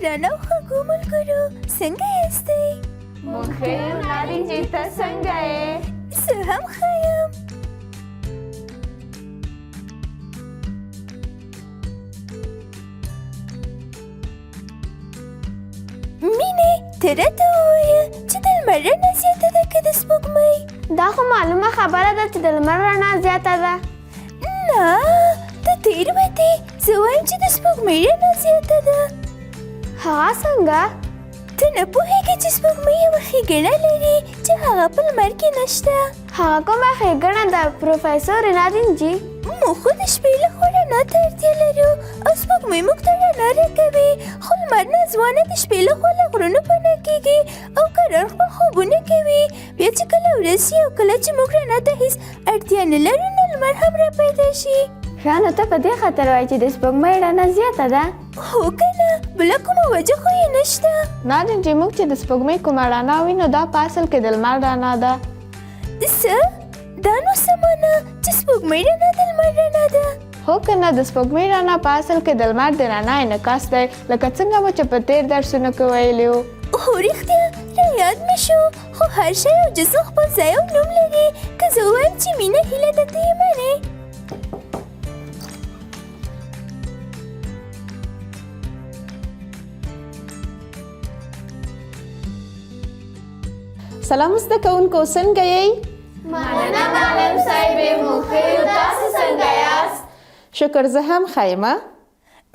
درنو خوږو ملګرو څنګه یاستئ؟ موږ ښه یو نارنجي، ته څنګه یې؟ زه هم ښه یم. مینې ته راته ووایه چې د لمر رڼا زیاته ده که د سپوږمۍ؟ دا خو معلومه خبره ده چې د لمر رڼا زیاته ده. نه ته تېروتې، زه وایم چې د سپوږمۍ رڼا زیاته ده. هغه څنګه؟ ته نه پوهېږې چې سپوږمۍ یوه ښېګڼه لري چې هغه په لمر کې نشته. هغه کومه ښېګڼه ده پروفیسور نارنجي؟ موږ خو د شپې له خوا رڼا ته اړتیا لرو او سپوږمۍ موږ ته رڼا راکوي، خو لمر نازوانه د شپې له خوا له غرونو پناه کېږي او کرار خپل خوبونه کوي. بیا چې کله ورځ شي او کله چې موږ رڼا ته هېڅ اړتیا نه لرو نو لمر هم راپیدا شي. ښه نو ته په دې خاطر وایې چې د سپوږمۍ رڼا زیاته ده؟ هو که نه، بله کومه وجه خو یې نشته. نارنجي موږ چې د سپوږمۍ کومه رڼا وینو دا په اصل کې د لمر رڼا ده. څه؟ دا نو څه معنی چې سپوږمۍ رڼا د لمر رڼا ده؟ هو که نه، د سپوږمۍ رڼا په اصل کې د لمر د رڼا انعکاس دی، لکه څنګه مو چې په تېر درسونو کې ویلي وو. هو رښتیا رایاد مې شو، خو هر شی او جسم خپل ځای او نوم لري. که زه ووایم چې مینه هیله ده ته یې منې؟ سلام زده کوونکو، څنګه یې؟ مننه معلم صاحبې، موږ ښه یو، تاسو څنګه یاست؟ شکر، زه هم ښه یم.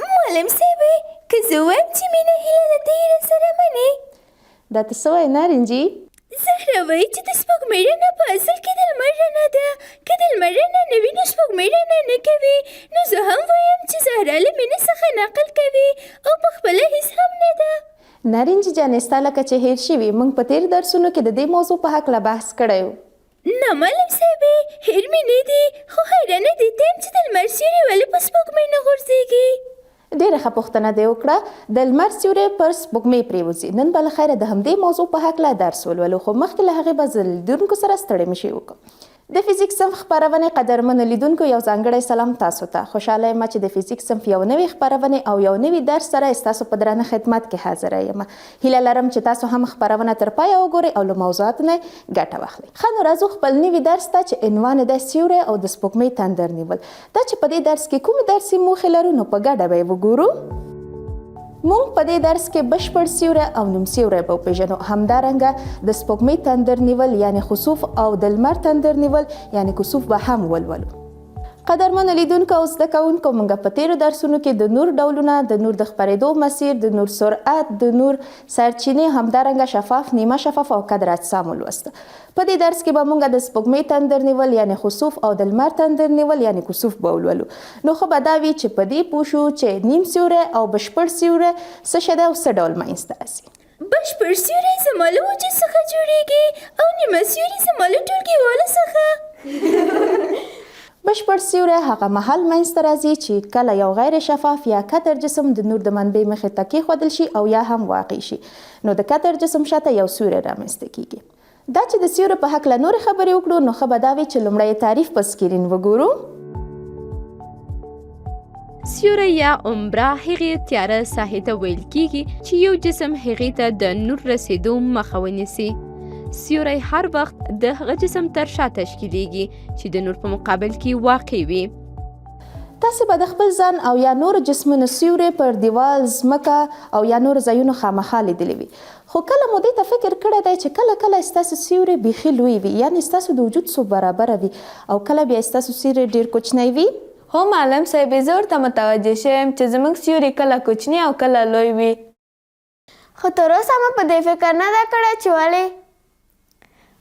معلم صاحبې که زه ووایم چې مینه هیله ده ته یې راسره منې؟ دا ته څه وایې نارنجي؟ زهره وایي چې د سپوږمۍ رڼا په اصل کې د لمر رڼا ده. که د لمر رڼا نه وي نو سپوږمۍ رڼا نه کوي. نو زه هم وایم چې زهره له مینې څخه نقل کوي او پخپله هېڅ هم نه ده. نارنجي جانې ستا لکه چې هېر شوي، موږ په تېر درسونو کې د دې موضوع په هکله بحث کړی و. نه معلم صاحبې، هېر مې نه دي، خو حیرانه دې ته یم چې د لمر سیوری ولې په سپوږمۍ نه غورځېږي؟ ډېره ښه پوښتنه دې وکړه. د لمر سیوری پر سپوږمۍ پرېوځي. نن به له خیره د همدې موضوع په هکله درس ولولو، خو مخکې له هغې به زه له لیدونکو سره ستړی مشي وکړم. د فزیک صنف خپرونې قدرمنو لیدونکو یو ځانګړی سلام تاسو ته. خوشحاله یم چې د فزیک صنف یو نوې خپرونې او یو نوي درس سره ستاسو په درانه خدمت کې حاضره یم. هیله لرم چې تاسو هم خپرونه تر پایه وګورئ او له موضوعاتو نه ګټه واخلئ. ښه نو راځو خپل نوي درس ته چې عنوان یې دی سیوری او د سپوږمۍ تندر نیول. دا چې په دې درس کې کومې درسي موخې لرو نو په ګډه به یې وګورو. مونږ په دې درس کې بشپړ سیوری او نیم سیوری به وپېژنو. همدارنګه د سپوږمۍ تندر نیول یعنې خسوف او د لمر تندر نیول یعنې کسوف به هم ولولو. قدرمنو لیدونکو او زده کوونکو، موږ په تېرو درسونو کې د نور ډولونه، د نور د خپرېدو مسیر، د نور سرعت، د نور سرچینې، همدارنګه شفاف، نیمه شفاف او قدر اجسام ولوسته. په دې درس کې به موږ د سپوږمۍ تندر نیول یعنې خسوف او د لمر تندر نیول یعنې کسوف به ولولو. نو ښه به دا وي چې په دې پوه شو چې نیم سیوری او بشپړ سیوری څه شی دی او څه ډول منځته راځي. بشپړ سیوری زما له وجود څخه جوړیږي او نیمه سیوری زما له ټولګیوالو څخه. بشپړ سیوری هغه مهال منځته راځي چې کله یو غیر شفاف یا کتر جسم د نور د منبع مخې ته کېښودل شي او یا هم واقع شي. نو د کتر جسم شاته یو سیوری رامنځته کېږي. دا چې د سیوري په هکله نورې خبرې وکړو نو ښه به دا وي چې لومړی تعریف په سکرین وګورو. سیوری یا عمره هغې تیاره ساحې ته ویل کېږي چې یو جسم هغې ته د نور رسېدو مخه ونیسي. سیوری هر وخت د هغه جسم تر شا تشکیلیږي چې د نور په مقابل کې واقع وي. تاسې به د خپل ځان او یا نور جسمونو سیوری پر دیوال، ځمکه او یا نور ځایونو خامخا لیدلی وي. خو کله مو دې ته فکر کړی دی چې کله کله ستاسو سیوری بیخي لوی وي، یعنې ستاسو د وجود څو برابره وي او کله بیا ستاسو سیوری ډېر کوچنی وي؟ هو معلم صاحبې، زه ورته متوجه شویم چې زموږ سیوری کله کوچني او کله لوی وي. خو تر اوسه مو په دې فکر نه ده کړی چې ولې؟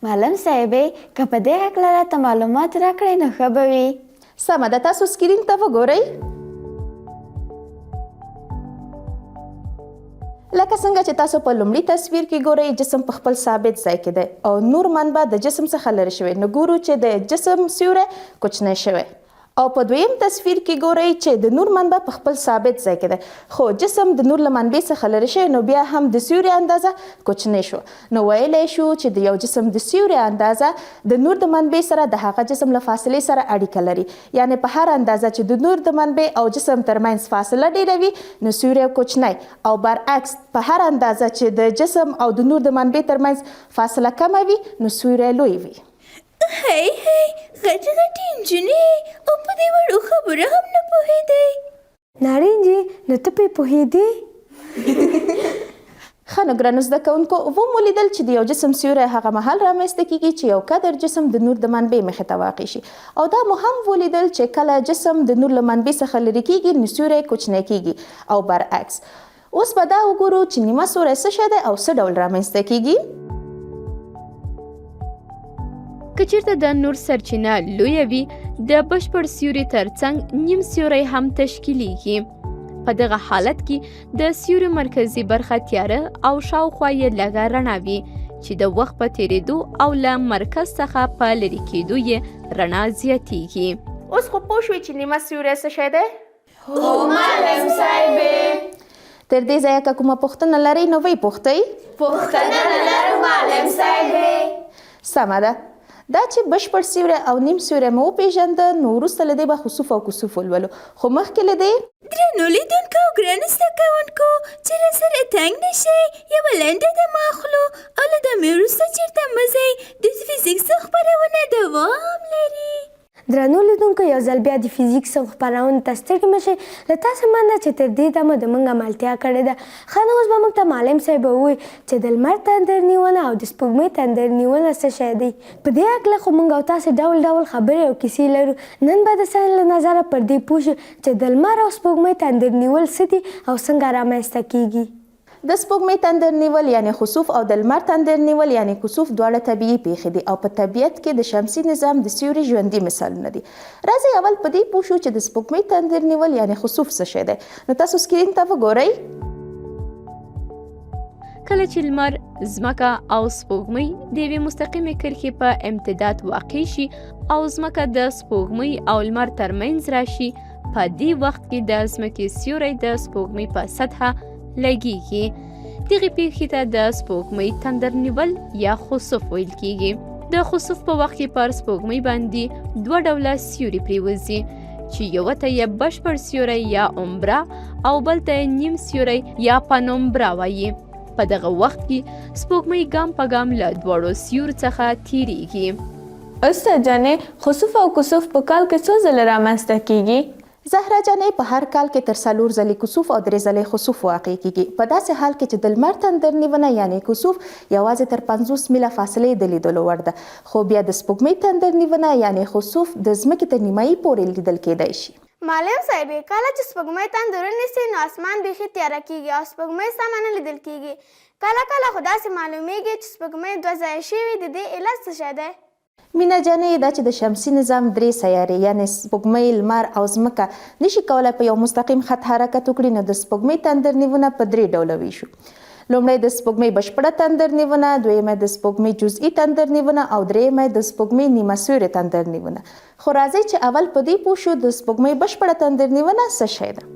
معلم صاحبې، که په دې هکله راته معلومات راکړئ نو ښه به وي. سمه ده، تاسو سکرین ته وګورئ. لکه څنګه چې تاسو په لومړي تصویر کې ګورئ، جسم په خپل ثابت ځای کې دی او نور منبع د جسم څخه لرې شوی. نو ګورو چې د جسم سیوری کوچنی شوی او په دویم تصویر کې ګورئ چې د نور منبع په خپل ثابت ځای کې ده، خو جسم د نور له منبع څخه لرې شوی نو بیا هم د سیوري اندازه کوچنی شو. نو ویلی شو چې د یو جسم د سیوري اندازه د نور د منبع سره د هغه جسم له فاصلې سره اړیکه لري. یعنې په هر اندازه چې د نور د منبع او جسم ترمنځ فاصله ډیره وي نو سیوری کوچنی، او برعکس په هر اندازه چې د جسم او د نور د منبع ترمنځ فاصله کمه وي نو سیوری لوی وي. هی غټې غټې نجونې او په دې وړو خبره هم نه پوهېدی. نارنجي نو ته پرې پوهېدې؟ ښه نو ګرانو زده کوونکو، اووم ولیدل چې د یو جسم سیوری هغه مهال رامنځته کیږي چې یو قدر جسم د نور د منبع مخې ته واقع شي، او دا مو هم ولیدل چې کله جسم د نور له منبع څخه لرې کیږي نو سیوری کوچنی کیږي او برعکس. اوس به دا وګورو چې نیمه سیوری څه شی دی او څه ډول رامنځته کیږي. که چیرته د نور سرچینه لویه وي د بشپړ سیوري ترڅنګ نیم سیوری هم تشکیلیږي. په دغه حالت کې د سیوري مرکزي برخه تیاره او شاوخوا یې لږه رڼا وي چې د وخت په تیریدو او له مرکز څخه په لرې کېدو یې رڼا زیاتیږي. اوس خو پوه شوئ چې نیمه سیوری څه شی دی؟ هو معلم صاحبې. تر دې ځایه که کومه پوښتنه لرئ نو ویې پوښتئ. پوښتنه نه لرو معلم صاحبې. سمه ده. دا چې بشپړ سیوری او نیم سیوری مو وپېژنده نو وروسته له دې به خسوف او کسوف ولولو، خو مخکې له دې درنو لیدونکو او ګرانو زده کوونکو چې راسره تنګ نشئ، یوه لنډه دمه اخلو او له دمې وروسته چېرته مه ځئ، د فزیک څخه خپرونه دوام لري. درنو لیدونکو یو ځل بیا د فزیک څخه خپرونې ته ستړي مه شئ. له تاسو مننه چې تر دې دمه د موږ عملتیا کړې ده. ښه نو اوس به موږ ته معلم صاحب ووایي چې د لمر تندر نیونه او د سپوږمۍ تندر نیونه څه شی دی. په دې هکله خو موږ او تاسې ډول ډول خبرې او کیسې لرو. نن به د ساینس له نظره پر دې پوه شو چې د لمر او سپوږمۍ تندر نیول څه دي او څنګه رامنځته کیږي. د سپوږمۍ تندر نیول یعنی خسوف او د لمر تندر نیول یعنی کسوف دواړه طبیعي پیښې دي او په طبیعت کې د شمسي نظام د سیوري ژوندي مثالونه دي. راځئ اول په دې پوه شو چې د سپوږمۍ تندر نیول یعنی خسوف څه شی دی. نو تاسو سکرین ته وګورئ. کله چې لمر، ځمکه او سپوږمۍ د یوې مستقیمې کرښې په امتداد واقع شي او ځمکه د سپوږمۍ او لمر ترمنځ راشي، په دې وخت کې د ځمکې سیوری د سپوږمۍ په سطحه لګیږي. دغې پیښې ته د سپوږمۍ تندر نیول یا خسوف ویل کیږي. د خسوف په وخت کې پر سپوږمۍ باندې دوه ډوله سیوري پریوځي چې یوه ته یې بشپړ سیوری یا اومبرا او بل ته یې نیم سیوری یا پنومبرا وایي. په دغه وخت کې سپوږمۍ ګام په ګام له دواړو سیورو څخه تیریږي. استاد جانې خسوف او کسوف په کال کې څو ځله رامنځته کیږي؟ زهرا جانې په هر کال کې تر 4 ځلې کسوف او 3 ځلې خسوف واقع کیږي. په داسې حال کې چې د لمر تندر نیونه یعنی کسوف یوازې تر 50 میله فاصلې د لیدلو وړ ده، خو بیا د سپوږمۍ تندر نیونه یعنی خسوف د ځمکې تر نیمایي پورې لیدل کیدای شي. معلم صاحب کله چې سپوږمۍ تندر ونیسي نو اسمان بیخي تیاره کیږي او سپوږمۍ سمه نه لیدل کیږي. کله کله خو داسې معلومیږي چې سپوږمۍ 2 ځایه شوې. د دې علت څه شی دی؟ مینا جانې دا چې د شمسي نظام 3 سیارې یعنی سپوږمۍ، لمر او ځمکه نشي کولای په یو مستقیم خط حرکت وکړي نو د سپوږمۍ تندر نیونه په 3 ډوله ویشو. لومړی د سپوږمۍ بشپړه تندر نیونه، دویمه د سپوږمۍ جزئي تندر نیونه او دریمه د سپوږمۍ نیمه سیوري تندر نیونه. خو راځئ چې اول په دې پوه شو د سپوږمۍ بشپړه تندر نیونه څه شی ده.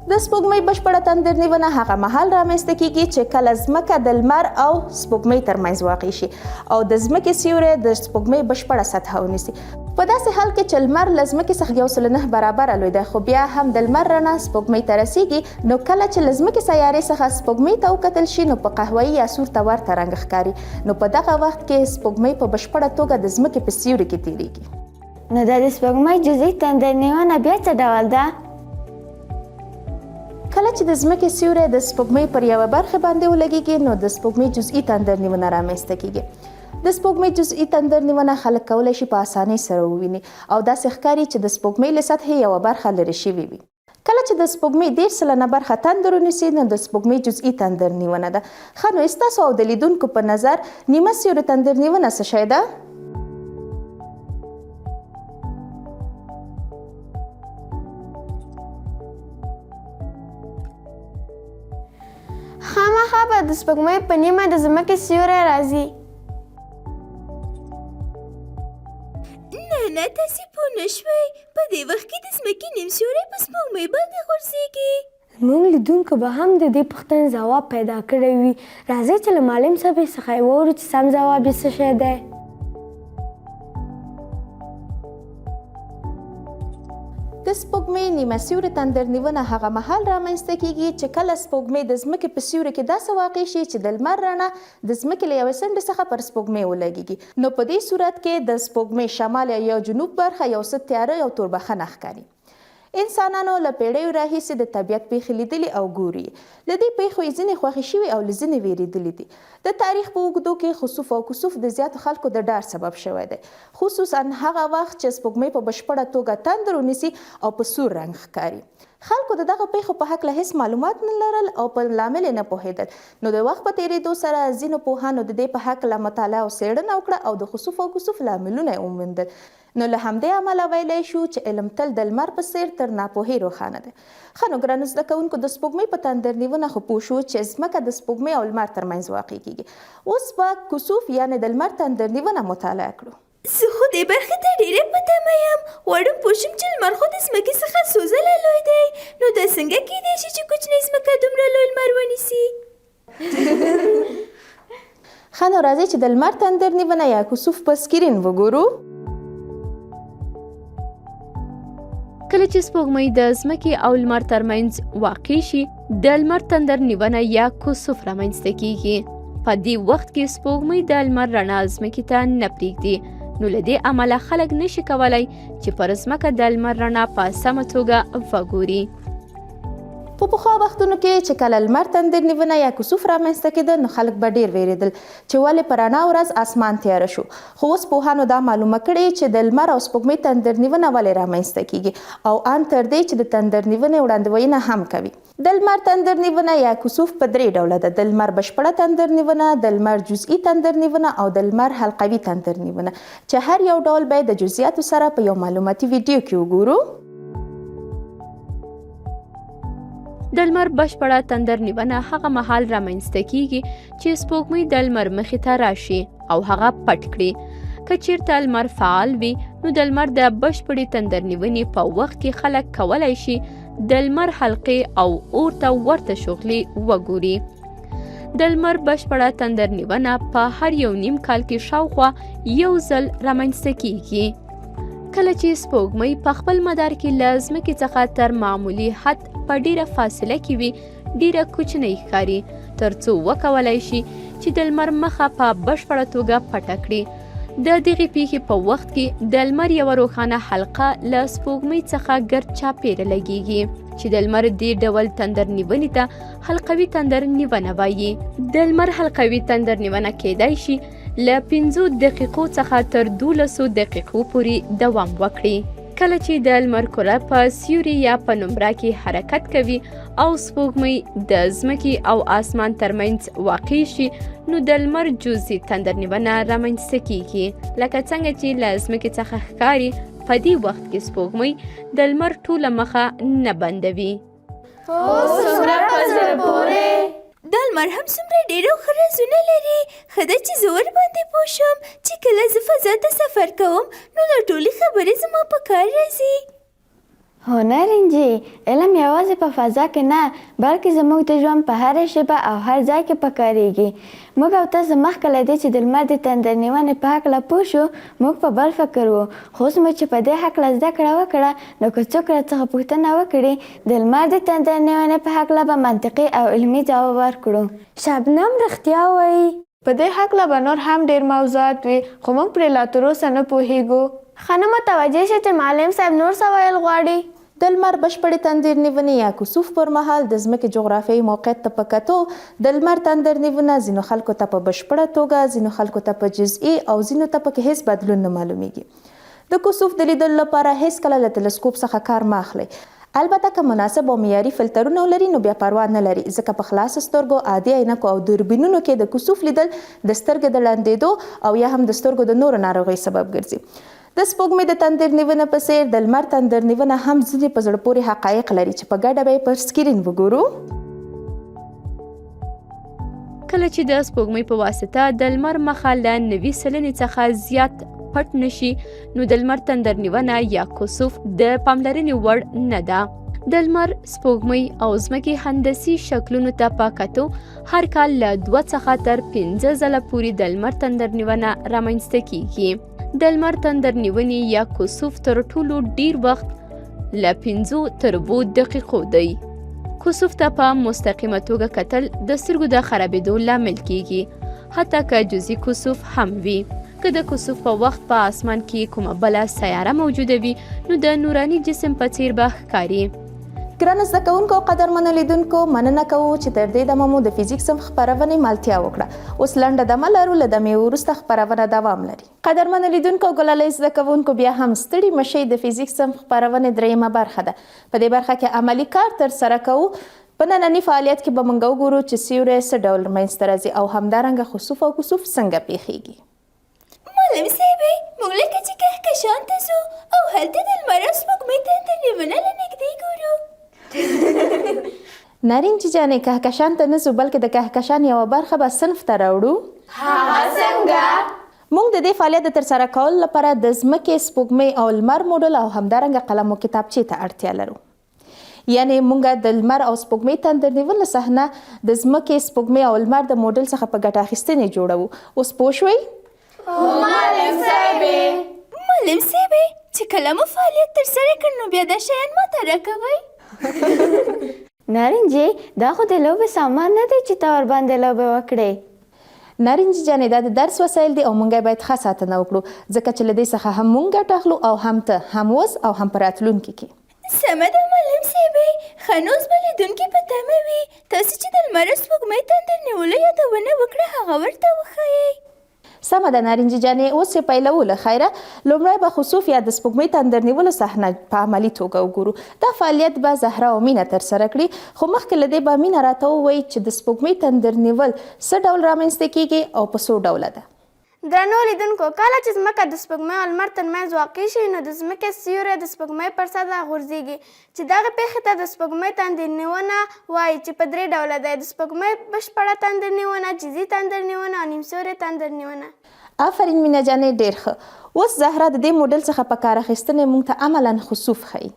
د سپوږمۍ بشپړه تندر نیونه هغه مهال رامنځته کیږي چې کله ځمکه د لمر او سپوږمۍ ترمنځ واقع شي او د ځمکې سیوری د سپوږمۍ بشپړه سطحه ونیسي. په داسې حال کې چې لمر له ځمکې څخه 1.9 برابره لوی دی، خو بیا هم د لمر رڼا سپوږمۍ ته رسیږي. نو کله چې له ځمکې سیارې څخه سپوږمۍ ته وکتل شي نو په قهوه‌ایي یا سور ته ورته رنګ ښکاري. نو په دغه وخت کې سپوږمۍ په بشپړه توګه د ځمکې په سیوري کې تیریږي. نو د سپوږمۍ جزئي تندر نیونه بیا څه ډول ده؟ کله چې د ځمکې سیوری د سپوږمۍ پر یوه برخه باندې ولګیږي نو د سپوږمۍ جزئي تندر نیونه رامنځته کیږي. د سپوږمۍ جزئي تندر نیونه خلک کولی شي په اسانۍ سره وویني او داسې ښکاري چې د سپوږمۍ له سطحې یوه برخه لرې شوې وي. کله چې د سپوږمۍ 10 برخه تندر ونیسي نو د سپوږمۍ جزئي تندر نیونه ده. ښه نو ستاسو او د لیدونکو په نظر نیمه سیوري تندر نیونه څه شی ده؟ خامخا به د سپوږمۍ په نیمه د ځمکې سیوری راځي. سیوری په سپوږمۍ باندې غورځېږي؟ زموږ لیدونکو به هم د دې پوښتنې ځواب پیدا کړی وي. راځئ چې له معلم صاحب څخه یې واورو چې سم ځواب یې څه شی دی. د سپوږمۍ نیمه سیوري تندر نیونه هغه مهال رامنځته کیږي چې کله سپوږمۍ د ځمکې په سیوري کې داسې واقع شي چې د لمر رڼا د ځمکې له یوې څنډې څخه پر سپوږمۍ ولګیږي. نو په دې صورت کې د سپوږمۍ شمال یا جنوب برخه یو څه تیاره او توربخنه ښکاري. انسانانو له پیړیو راهیسې د طبیعت پیښې لیدلې او ګوري. له دې پیښو یې ځینې خوښې شوي او له ځینې ویرېدلي دي. د تاریخ په اوږدو کې خسوف او کسوف د زیاتو خلکو د ډار سبب شوی دی، خصوصا هغه وخت چې سپوږمۍ په بشپړه توګه تندر ونیسي او په سور رنګ ښکاري. خلکو د دغه پیښو په هکله هیڅ معلومات نه لرل او په لامل یې نه پوهېدل. نو د وخت په تېرېدو سره ځینو پوهانو د دې په هکله مطالعه او څېړنه وکړه او د خسوف او کسوف لاملونه یې وموندل. نو له همدې امله ویلی شو چې علم تل د لمر په څېر تر ناپوهۍ روښانه دی. ښه نو ګرانو زده کوونکو، د سپوږمۍ په تندر نیونه خو پوه شو چې ځمکه د سپوږمۍ او لمر ترمنځ واقع کیږي. اوس به کسوف یعنې د لمر تندر نیونه مطالعه کړو. زه خو دې برخې ته ډېره په تمه یم. غواړم پوه شم چې لمر خو د ځمکې څخه څو ځله لوی دی. نو دا څنګه کیدای شي چې کوچنۍ ځمکه دومره لوی لمر ونیسي؟ ښه نو راځئ چې د لمر تندر نیونه یا کسوف په سکرین وګورو. کله چې سپوږمۍ د ځمکې او لمر ترمنځ واقع شي، د لمر تندر نیونه یا کسوف رامنځته کیږي. په دې وخت کې سپوږمۍ د لمر رڼا ځمکې ته نه پرېږدي. نو له دې امله خلک نشي کولی چې پر ځمکه د لمر رڼا په سمه توګه وګوري. په پخوا وختونو کې چې کله لمر تندر نیونه یا کسوف رامنځته کېده، نو خلک به ډېر ویرېدل چې ولې په رڼا ورځ اسمان تیاره شو. خو اوس پوهانو دا معلومه کړې چې د لمر او سپوږمۍ تندر نیونه ولې رامنځته کیږي او ان تر دې چې د تندر نیونې وړاندوینه هم کوي. د لمر تندر نیونه یا کسوف په 3 ډوله ده: د لمر بشپړه تندر نیونه، د لمر جزئي تندر نیونه او د لمر حلقوي تندر نیونه، چې هر یو ډول به د جزئیاتو سره په یو معلوماتي ویډیو کې وګورو. د لمر بشپړه تندر نیونه هغه مهال رامنځته کیږي چې سپوږمۍ د لمر مخې ته راشي او هغه پټ کړي. که چیرته لمر فعال وي، نو د لمر د بشپړې تندر نیونې په وخت کې خلک کولی شي د لمر حلقې او اور ته ورته شغلې وګوري. د لمر بشپړه تندر نیونه په هر یو نیم کال کې شاوخوا یو ځل رامنځته کیږي. کله چې سپوږمۍ په خپل مدار کې له ځمکې څخه تر معمولي حد په ډیره فاصله کې وي، ډیره کوچنۍ ښکاري، تر څو وکولی شي چې د لمر مخه په بشپړه توګه پټه کړي. د دغې پیښې په وخت کې د لمر یوه روښانه حلقه له سپوږمۍ څخه ګرد چاپیره لګیږي چې د لمر دې ډول تندر نیونې ته حلقوي تندر نیونه وایي. د لمر حلقوي تندر نیونه کیدای شي له 5 دقیقو څخه تر 12 دقیقو پورې دوام وکړي. کله چې د لمر کره په سیوري یا په نمره کې حرکت کوي او سپوږمۍ د ځمکې او آسمان ترمنځ واقع شي، نو د لمر جزئي تندر نیونه رامنځته کیږي. لکه څنګه چې له ځمکې څخه ښکاري، په دې وخت کې سپوږمۍ د لمر ټوله مخه نه بندوي. دا لمر هم څومره ډېر او ښه رازونه لري. ښه ده چې زه ورباندې پوه شم چې کله زه فضا ته سفر کوم، نو دا ټولې خبرې زما په کار راځي. هو نه رنجي، علم یوازې په فضا کې نه، بلکې زموږ د ژوند په هره شیبه او هر ځای کې پکارېږي. موږ او تاسو مخکې له دې چې د لمر د تندر نیونې په هکله پوه شو، موږ په بل فکر وو. خو اوس مو چې په دې هکله زده کړه وکړه، نو که څوک راڅخه پوښتنه وکړي، د لمر د تندر نیونې په هکله به منطقي او علمي ځواب ورکړو. شبنم رښتیا وایي. په دې هکله به نور هم ډېر موضوعات وي، خو موږ پرې لا تراوسه نه پوهېږو. ښه نه متوجه شه چې معلم صاحب نور څه ویل غواړي. د لمر بشپړې تندر نیونې یا کسوف پر مهال د ځمکې جغرافیایي موقعیت ته په کتو، د لمر تندر نیونه ځینو خلکو ته په بشپړه توګه، ځینو خلکو ته په جزئي او ځینو ته پکې هیڅ بدلون نه معلومیږي. د کسوف د لیدلو لپاره هیڅکله له تلسکوپ څخه کار مه اخلئ. البته که مناسب او معیاري فلټرونه ولري، نو بیا پروا نه لري، ځکه په خلاصو سترګو، عادي عینکو او دوربینونو کې د کسوف لیدل د سترګې د ړندېدو او یا هم د سترګو د نورو ناروغیو سبب ګرځي. د سپوږمۍ د تندر نیونه په څېر د لمر تندر نیونه هم ځینې په زړه پورې حقایق لري چې په ګډه به یې پر سکرین وګورو. کله چې د سپوږمۍ په واسطه د لمر مخه له 90 سلنې څخه زیات پټ نشي نو د لمر تندر نیونه یا کسوف د پاملرنې وړ نه ده. د لمر، سپوږمۍ او ځمکې هندسي شکلونو ته په کتو هر کال له 2 څخه تر 15 ځله پورې د لمر تندر نیونه رامنځته کیږي. د لمر تندر نیونې یا کسوف تر ټولو ډیر وخت له 5 تر 7 دقیقو دی. کسوف ته په مستقیمه توګه کتل د سترګو د خرابېدو لامل کیږي، حتی که جزئی کسوف هم وي. که د کسوف په وخت په اسمان کې کومه بله سیاره موجوده وي نو د نوراني جسم په څیر به ښکاري. ګرانو زده کوونکو او قدرمنو لیدونکو، مننه کوو چې تر دې دمه مو د فزیک صنف خپرونې ملتیا وکړه. اوس لنډه دمه لرو، له دمې وروسته خپرونه دوام لري. قدرمنو لیدونکو او ګلالۍ زده کوونکو، بیا هم ستړي مشئ، د فزیک صنف خپرونې دریمه برخه ده. په دې برخه کې عملي کار ترسره کوو. په ننني فعالیت کې به موږ وګورو چې سیوری څه ډول منځته راځي او همدارنګه خسوف او کسوف څنګه پیښیږي. معلم صاحبې، موږ لکه چې کهکشان ته ځو او هلته د لمر او سپوږمۍ تندر نیونه له نږدې ګورو. نارنجي جانې، کهکشان ته نه ځو بلکې د کهکشان یوه برخه به صنف ته راوړو. هغه څنګه؟ موږ د دې فعالیت د ترسره کولو لپاره د ځمکې، سپوږمۍ او لمر موډل او همدارنګه قلم او کتابچې ته اړتیا لرو. یعنې موږ د لمر او سپوږمۍ تندر نیولو صحنه د ځمکې، سپوږمۍ او لمر د موډل څخه په ګټه اخیستنې جوړوو. اوس پوه شوئ؟ معلم صاحبې. معلم صاحبې، چې کله مو فعالیت ترسره کړ نو بیا دا شیان ماته راکوئ. نارنجي، دا خو د لوبې سامان نه دی چې ته ورباندې لوبې وکړې. نارنجي جانې، دا د درس وسایل دي او موږ باید ښه ساتنه وکړو، ځکه چې له دې څخه هم موږ ګټه اخلو او هم ته، هم اوس او هم په راتلونکي کې. سمه ده معلم صاحبې، ښه نو اوس به لیدونکي په تمه وي تاسې چې د لمر او سپوږمۍ تندر نیولو یادونه وکړه هغه ورته وښایئ. سمه ده نارنجي جانې، اوس یې پیلوو. له خیره لومړی به خسوف یا د سپوږمۍ تندر نیولو صحنه په عملي توګه وګورو. دا فعالیت به زهرا او مینه ترسره کړي، خو مخکې له دې به مینه راته ووایي چې د سپوږمۍ تندر نیول څه ډول رامنځته کیږي او په څو ډوله ده. درنو لیدونکو، کله چې ځمکه د سپوږمۍ او لمر ترمنځ واقع شي نو د ځمکې سیوری د سپوږمۍ پر سطحه غورځېږي، چې دغه پېښې ته د سپوږمۍ تندر نیونه وایي، چې په 3 ډوله دی: د سپوږمۍ بشپړه تندر نیونه، جزئی تندر نیونه او نیم سیوري تندر نیونه. آفرین مینه جانې، ډېر ښه. اوس زهرا د دې موډل څخه په کار اخیستنې موږ ته عملاً خسوف ښیي.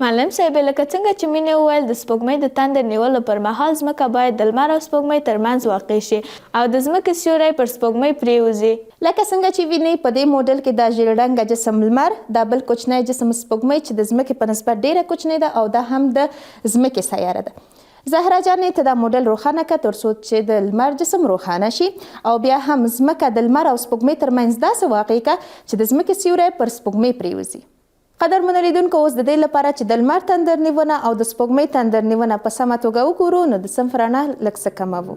معلم صاحبې، لکه څنګه چې مینې وویل، د سپوږمۍ د تندر نیولو پر مهال ځمکه باید د لمر او سپوږمۍ ترمنځ واقع شي او د ځمکې سیوری پر سپوږمۍ پرېوځي. لکه څنګه چې وینئ په دې موډل کې دا ژیړ رنګه جسم لمر، دا بل کوچنی جسم سپوږمۍ چې د ځمکې په نسبت ډیره کوچنۍ ده او دا هم د ځمکې سیاره ده. زهرا جانې، ته دا موډل روښانه کړه تر څو چې د لمر جسم روښانه شي او بیا هم ځمکه د لمر او سپوږمۍ ترمنځ داسې واقع کړه چې د ځمکې سیوری پر سپوږمۍ پرېوځي. قدرمنو لیدونکو، اوس د دې لپاره چې د لمر تندر نیونه او د سپوږمۍ تندر نیونه په سمه توګه وګورو نو د صنف رڼا لږ څه کموو.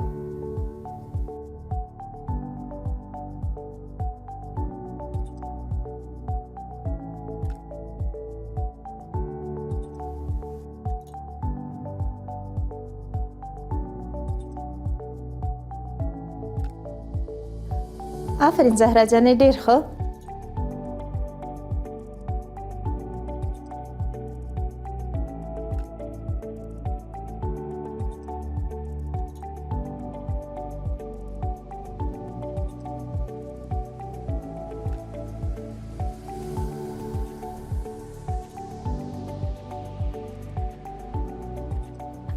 آفرین زهرا جانې، ډېر ښه.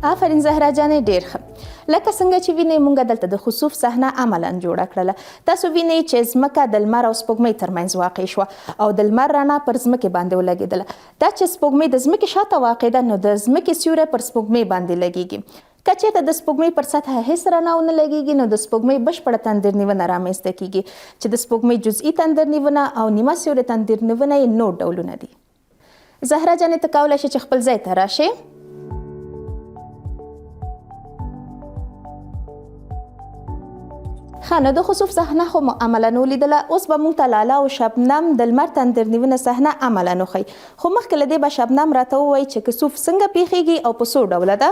آفرین زهرا جانې، ډېر ښه. لکه څنګه چې وینئ موږ دلته د خسوف صحنه عملاً جوړه کړله. تاسو وینئ چې ځمکه د لمر او سپوږمۍ ترمنځ واقع شوه او د لمر رڼا پر ځمکې باندې ولګېدله. دا چې سپوږمۍ د ځمکې شاته واقع ده نو د ځمکې سیوری پر سپوږمۍ باندې لګېږي. که چېرته د سپوږمۍ پر سطحه هېڅ رڼا ونه لګېږي نو د سپوږمۍ بشپړه تندر نیونه رامنځته کیږي، چې د سپوږمۍ جزئی تندر نیونه او نیمه سیوري تندر نیونه یې 9 ډولونه دي. زهرا جانې، ته کولی شې چې خپل ځای ته راشې. ښه، نو د خسوف صحنه خو مو عملاً ولیدله. اوس به موږ ته لاله او شبنم د لمر تندر نیونه صحنه عملاً وښیي، خو مخکې له دې به شبنم راته ووایي چې کسوف څنګه پیښیږي او په څو ډوله ده.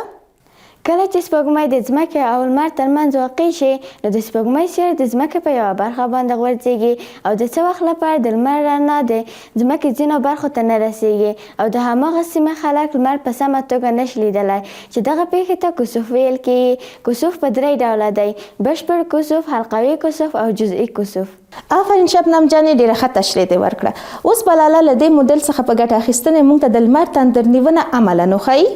کله چې سپوږمۍ د ځمکې او لمر ترمنځ واقع شي نو د سپوږمۍ سیوری د ځمکې په یوه برخه باندې غورځېږي او د څه وخت لپاره د لمر رڼا د ځمکې ځینو برخو ته نه رسیږي او د هماغه سیمې خلک لمر په سمه توګه نشي لیدلی چې دغه پېښې ته کسوف ویل کېږي. کسوف په 3 ډوله دی: بشپړ کسوف، حلقوي کسوف او جزئي کسوف. آفرین شبنم جانې، ډېره ښه تشریح دې ورکړه. اوس به لاله له دې موډل څخه په ګټه اخیستنې موږ ته د لمر تندر نیونه عملاً وښایي.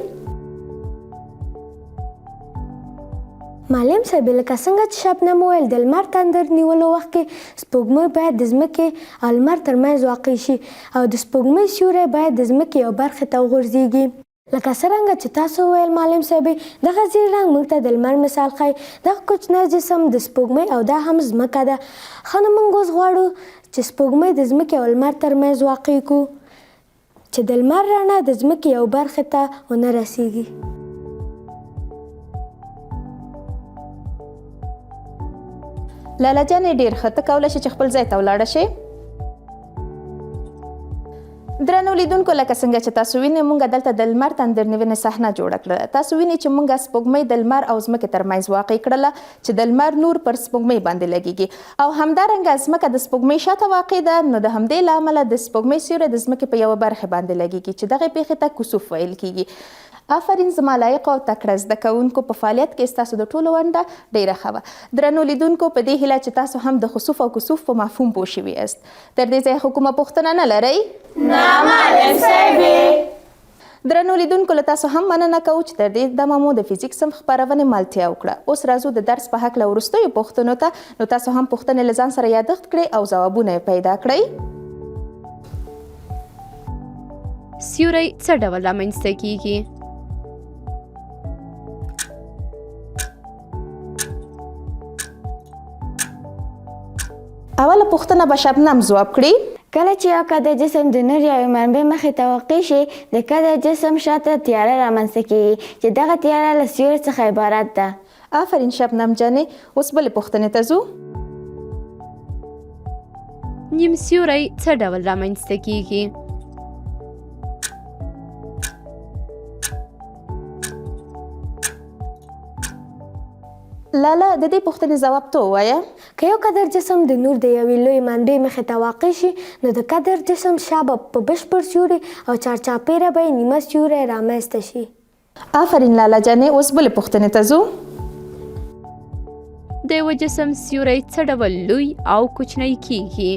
معلم صاحب، لکه څنګه چې شبنم وویل، د لمر تندر نیولو وخت کې سپوږمۍ باید د ځمکې او لمر ترمنځ واقع شي او د سپوږمۍ سیوری باید د ځمکې یو برخې ته وغورځېږي. لکه څرنګه چې تاسو وویل معلم صاحب، دغه زیړ رنګ موږ ته د لمر مثال ښایي. دغه کوچنی جسم د سپوږمۍ او دا هم ځمکه ده. ښه نو موږ اوس غواړو چې سپوږمۍ د ځمکې او لمر ترمنځ واقع کړو چې د لمر رڼا د ځمکې یو برخې ته ونه رسیږي. لاله جانې، ډېر ښه. ته کولی شې چې خپل ځای ته ولاړه شې. درنو لیدونکو، لکه څنګه چې تاسو وینئ، موږ دلته د لمر تندر نیونې صحنه جوړه کړه. تاسو وینئ چې موږ سپوږمۍ د لمر او ځمکې ترمنځ واقع کړله چې د لمر نور پر سپوږمۍ باندې لګیږي او همدارنګه ځمکه د سپوږمۍ شاته واقع ده. نو د همدې له امله د سپوږمۍ سیوری د ځمکې په یوه برخه باندې لګیږي چې دغه پېښې ته کسوف ویل کیږي. آفرین زما لایقو او تکړه زده کوونکو، په فعالیت کې ستاسو د ټولو ونډه ډیره ښه وه. درنو لیدونکو، په دې هیله چې تاسو هم د خسوف او کسوف په مفهوم پوه شوي یاست. تر دې ځایه خو کومه پوښتنه نه لرئ؟ نه معلم صاحبې. درنو لیدونکو، له تاسو هم مننه کوو چې تر دې دمه مو د فزیک صنف خپرونې ملتیا وکړه. اوس راځو د درس په هکله وروستیو پوښتنو ته. نو تاسو هم پوښتنې له ځان سره یادښت کړئ او ځوابونه یې پیدا کړئ. سیوری څه ډول رامنځته کیږي؟ اوله پوښتنه به شبنم ځواب کړي. کله چې یو کده جسم د نور یوې منبع مخې ته واقع شي، د کده جسم شاته تیاره رامنځته کیږي چې دغه تیاره له سیوري څخه عبارت ده. آفرین شبنم جانې. اوس بلې پوښتنې ته ځو. نیم سیوری څه ډول رامنځته کیږي؟ لاله، د دې پوښتنې ځواب ته ووایه. که یو قدر جسم د نور د یوې لویې منبع مخې ته واقع شي، نو د قدر جسم شا به په بشپړ سیوري او چارچاپیره به یې نیمه سیوری رامنځته شي. آفرین لاله جانې. اوس بلې پوښتنې ته ځو. د یوه جسم سیوری څه ډول لوی او کوچنی کیږي؟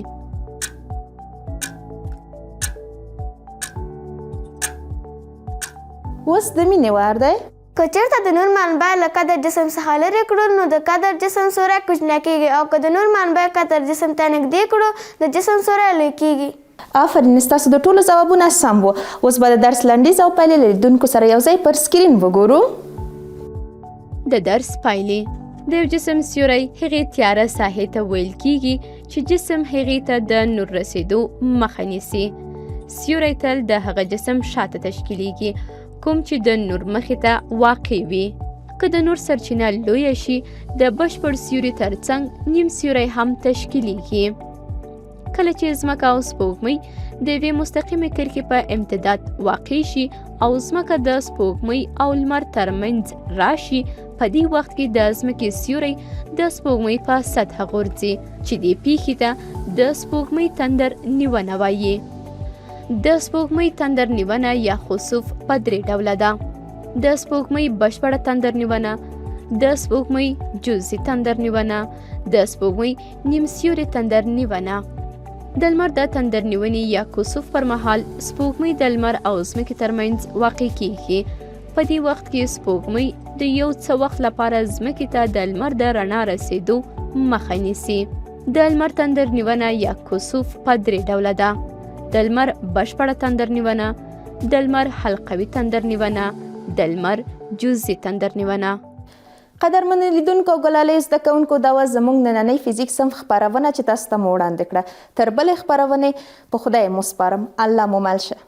اوس د مینې وار دی. که چېرته د نور منبع له قدر جسم څخه لرې کړو نو د قدر جسم سیوری کوچنی کیږي او که د نور منبع قدر جسم ته نږدې کړو د جسم سیوری لوی کیږي. آفرین، ستاسو د ټولو ځوابونه سم وو. اوس به د درس لنډیز او پایلې له لیدونکو سره یو ځای پر سکرین وګورو. د درس پایلې: د یو جسم سیوری هغې تیاره ساحې ته ویل کیږي چې جسم هغې ته د نور رسیدو مخه نیسي. سیوری تل د هغه جسم شاته تشکیلیږي کوم چې د نور مخې ته واقع وي. که د نور سرچینه لویه شي، د بشپړ سیوري ترڅنګ نیم سیوری هم تشکیلیږي. کله چې ځمکه او سپوږمۍ د یوې مستقیمې کرښې په امتداد واقع شي او ځمکه د سپوږمۍ او لمر ترمنځ راشي، په دې وخت کې د ځمکې سیوری د سپوږمۍ په سطحه غورځي چې دې پېښې ته د سپوږمۍ تندر نیونه وایي. د سپوږمۍ تندر نیونه یا خسوف په 3 ډوله ده: د سپوږمۍ بشپړه تندر نیونه، د سپوږمۍ جزئي تندر نیونه، د سپوږمۍ نیم سیوري تندر نیونه. د لمر د تندر نیونې یا کسوف پر مهال سپوږمۍ د لمر او ځمکې ترمنځ واقع کیږي. په دې وخت کې سپوږمۍ د یو څه وخت لپاره ځمکې ته د لمر د رڼا رسیدو مخه نیسي. د لمر تندر نیونه یا کسوف په 3 ډوله ده: د لمر بشپړه تندر نیونه، د لمر حلقوي تندر نیونه، د لمر جزئي تندر نیونه. قدرمن لیدونکو او ګلالۍ زده کوونکو، دا وه زموږ نننۍ فزیک صنف خپرونه چې تاسو ته مو وړاندې کړه. تر بلې خپرونې په خدای مو سپارم. الله مو مل شه.